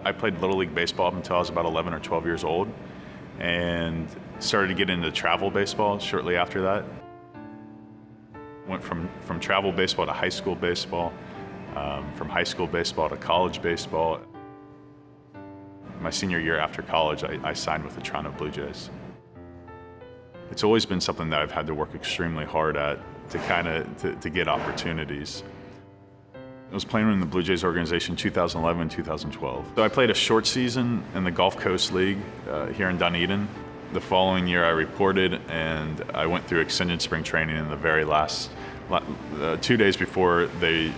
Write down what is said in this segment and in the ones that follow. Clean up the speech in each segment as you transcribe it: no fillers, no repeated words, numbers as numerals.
I played Little League baseball up until I was about 11 or 12 years old, and started to get into travel baseball shortly after that. Went from travel baseball to high school baseball, from high school baseball to college baseball. My senior year after college, I signed with the Toronto Blue Jays. It's always been something that I've had to work extremely hard at to get opportunities. I was playing in the Blue Jays organization 2011, 2012. So I played a short season in the Gulf Coast League here in Dunedin. The following year I reported, and I went through extended spring training in the very last 2 days before they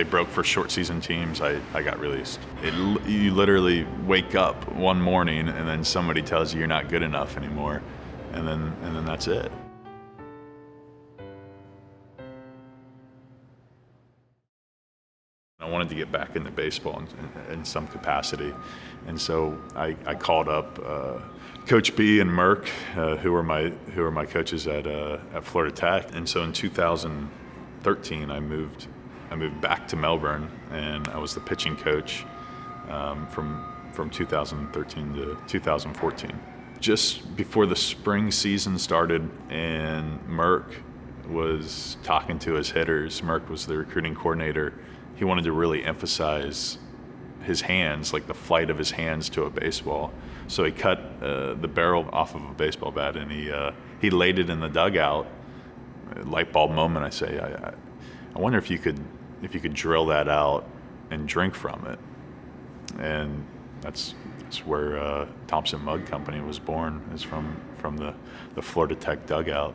broke for short season teams. I got released. You literally wake up one morning and then somebody tells you you're not good enough anymore, and then that's it. I wanted to get back into baseball in some capacity, and so I called up Coach B and Merc, who were my coaches at Florida Tech. And so in 2013, I moved back to Melbourne, and I was the pitching coach from 2013 to 2014. Just before the spring season started, and Merc was talking to his hitters. Merc was the recruiting coordinator. He wanted to really emphasize his hands, like the flight of his hands to a baseball. So he cut the barrel off of a baseball bat, and he laid it in the dugout. Light bulb moment, I say. I wonder if you could drill that out and drink from it. And that's where Thompson Mug Company was born, is from the Florida Tech dugout.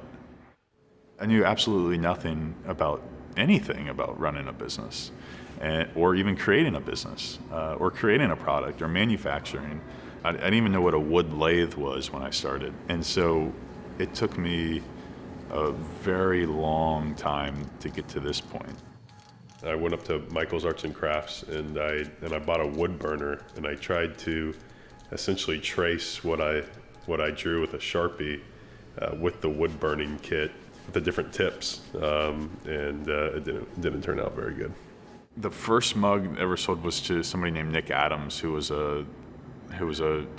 I knew absolutely nothing about anything about running a business, or even creating a business, or creating a product, or manufacturing. I didn't even know what a wood lathe was when I started. And so it took me a very long time to get to this point. I went up to Michael's Arts and Crafts, and I bought a wood burner, and I tried to essentially trace what I drew with a Sharpie with the wood burning kit, with the different tips, and it didn't turn out very good. The first mug ever sold was to somebody named Nick Adams, who was a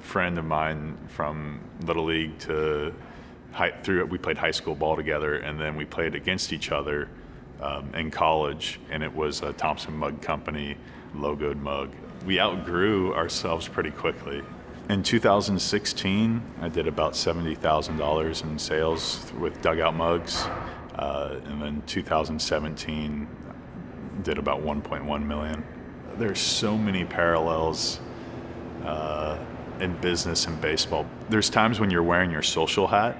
friend of mine from Little League we played high school ball together, and then we played against each other in college, and it was a Thompson Mug Company logoed mug. We outgrew ourselves pretty quickly. In 2016, I did about $70,000 in sales with dugout mugs, and then 2017 did about 1.1 million. There's so many parallels in business and baseball. There's times when you're wearing your social hat,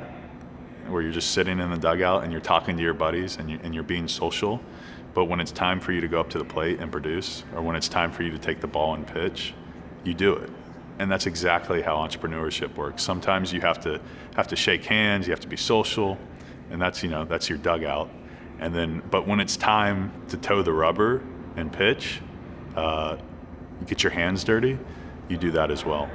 where you're just sitting in the dugout and you're talking to your buddies and you're being social, but when it's time for you to go up to the plate and produce, or when it's time for you to take the ball and pitch, you do it. And that's exactly how entrepreneurship works. Sometimes you have to shake hands, you have to be social, and that's your dugout. But when it's time to toe the rubber and pitch, you get your hands dirty, you do that as well.